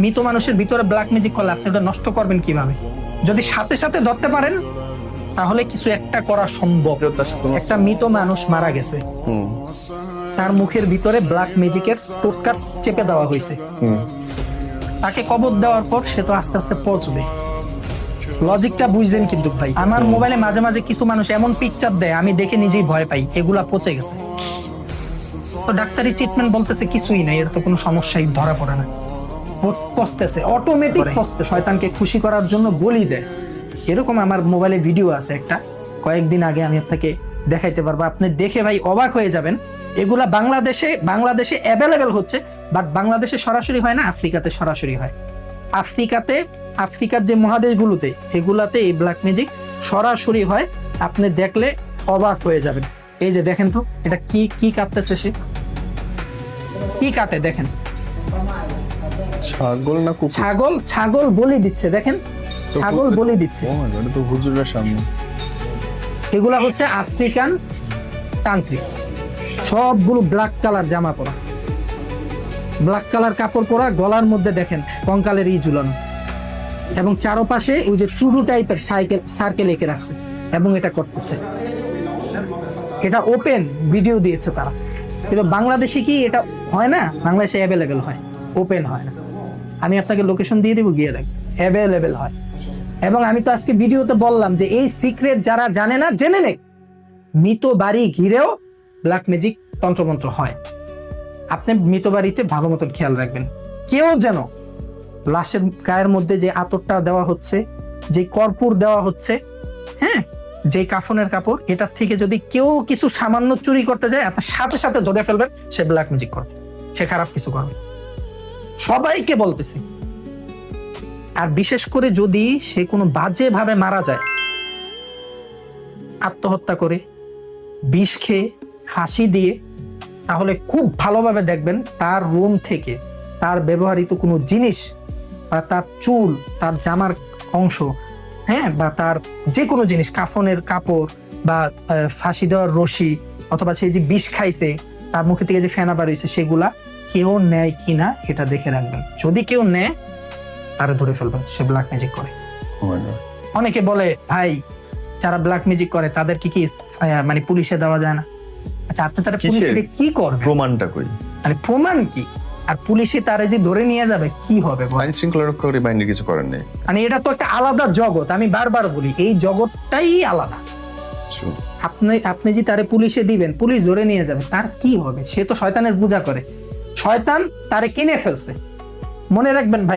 মৃত মানুষের ভিতরে ব্ল্যাক ম্যাজিক করলে আপনি ওটা নষ্ট করবেন কিভাবে? যদি সাথে সাথে ধরতে পারেন তাহলে কিছু একটা করা সম্ভব। একটা মৃত মানুষ মারা গেছে, তার মুখের ভিতরে ব্ল্যাক ম্যাজিকের টোটকা চেপে দেওয়া হয়েছে। তাকে কবর দেওয়ার পর সে তো আস্তে আস্তে পচবে। লজিকটা বুঝছেন? কিন্তু ভাই আমার মোবাইলে মাঝে মাঝে কিছু মানুষ এমন পিকচার দেয়, আমি দেখে নিজেই ভয় পাই, এগুলা পচে গেছে। তো ডাক্তারি ট্রিটমেন্ট বলতেছে কিছুই নাই, এর তো কোনো সমস্যাই ধরা পড়ে না, পচতেছে, অটোমেটিক পচতেছে। শয়তানকে খুশি করার জন্য বলি দেয়। এরকম আমার মোবাইলে ভিডিও আছে একটা, কয়েকদিন আগে আমি আপনাকে দেখাইতে পারবো, আপনি দেখে ভাই অবাক হয়ে যাবেন। এগুলা বাংলাদেশে অ্যাভেলেবেল হচ্ছে, বাট বাংলাদেশে সরাসরি হয় না, আফ্রিকাতে সরাসরি হয়। আফ্রিকার যে মহাদেশগুলোতে এগুলাতে এই ব্ল্যাক ম্যাজিক সরাসরি হয়। আপনি দেখলে অবাক হয়ে যাবেন। এই যে দেখেন তো, এটা কি কাটতেছে, সে কি কাটে দেখেন। ছাগল না কুকুর? ছাগল বলি দিচ্ছে, দেখেন ছাগল বলি দিচ্ছে। এটা তো হুজুরের সামনে। এগুলা হচ্ছে আফ্রিকান তান্ত্রিক, সবগুলো ব্ল্যাক কালার জামা পরা, ব্ল্যাক কালার কাপড় পরা, গলার মধ্যে দেখেন কঙ্কালের ঝুলানো, এবং চারপাশে ওই যে চুরু টাইপের সার্কেল এঁকে রাখছে, এবং এটা করতেছে। এটা ওপেন ভিডিও দিয়েছে তারা, কিন্তু বাংলাদেশে কি এটা হয় না? বাংলাদেশে অ্যাভেলেবেল হয়, ওপেন হয় না। আমি আপনাকে লোকেশন দিয়ে দেবো, গিয়ে দেখ, অ্যাভেলেবেল হয়। এবং আমি তো আজকে ভিডিওতে বললাম যে এই সিক্রেট যারা জানে না জেনে নেই। মৃত বাড়ি ঘিরেও ব্ল্যাক ম্যাজিক তন্ত্রমন্ত্র হয়। আপনি মৃত বাড়িতে ভালো মতন খেয়াল রাখবেন, কেউ যেন লাশের গায়ের মধ্যে যে আতরটা দেওয়া হচ্ছে, যে কর্পূর দেওয়া হচ্ছে, হ্যাঁ, যে কাফনের কাপড়, এটার থেকে যদি কেউ কিছু সামান্য চুরি করতে যায়, আপনার সাথে সাথে ধরে ফেলবেন, সে ব্ল্যাক ম্যাজিক করবে, সে খারাপ কিছু করবে। সবাইকে বলতেছি। আর বিশেষ করে যদি সে কোনো বাজে ভাবে মারা যায়, আত্মহত্যা করে, বিষ খেয়ে, ফাঁসি দিয়ে, তাহলে খুব ভালোভাবে দেখবেন তার রুম থেকে তার ব্যবহৃত কোনো জিনিস বা তার চুল, তার জামার অংশ, হ্যাঁ, বা তার যে কোনো জিনিস, কাফনের কাপড় বা ফাঁসি দেওয়ার রশি, অথবা সে যে বিষ খাইছে, তার মুখে থেকে যে ফেনা বার হয়েছে, সেগুলা কেউ নেয় কিনা এটা দেখে রাখবেন। যদি কেউ নেয়, তারা ধরে ফেলবেন, সে ব্ল্যাক ম্যাজিক করে। অনেকে বলে ভাই যারা ব্ল্যাক ম্যাজিক করে তাদের কি মানে পুলিশে দেওয়া যায় না? আচ্ছা, আপনি তারা পুলিশে কি করবেন? প্রমাণটা কই? মানে প্রমাণ কি? আর পুলিশে তারা যে ধরে নিয়ে যাবে, কি হবে? আইন শৃঙ্খলা রক্ষাকারী বাহিনীর কিছু করেন নেই। মানে এটা তো একটা আলাদা জগৎ, আমি বারবার বলি এই জগৎটাই আলাদা। আপনি যে তারে পুলিশে দিবেন, পুলিশ ধরে নিয়ে যাবে, তার কি হবে? সে তো শয়তানের পূজা করে, শয়তান তারে কিনে ফেলছে। মনে রাখবেন ভাই।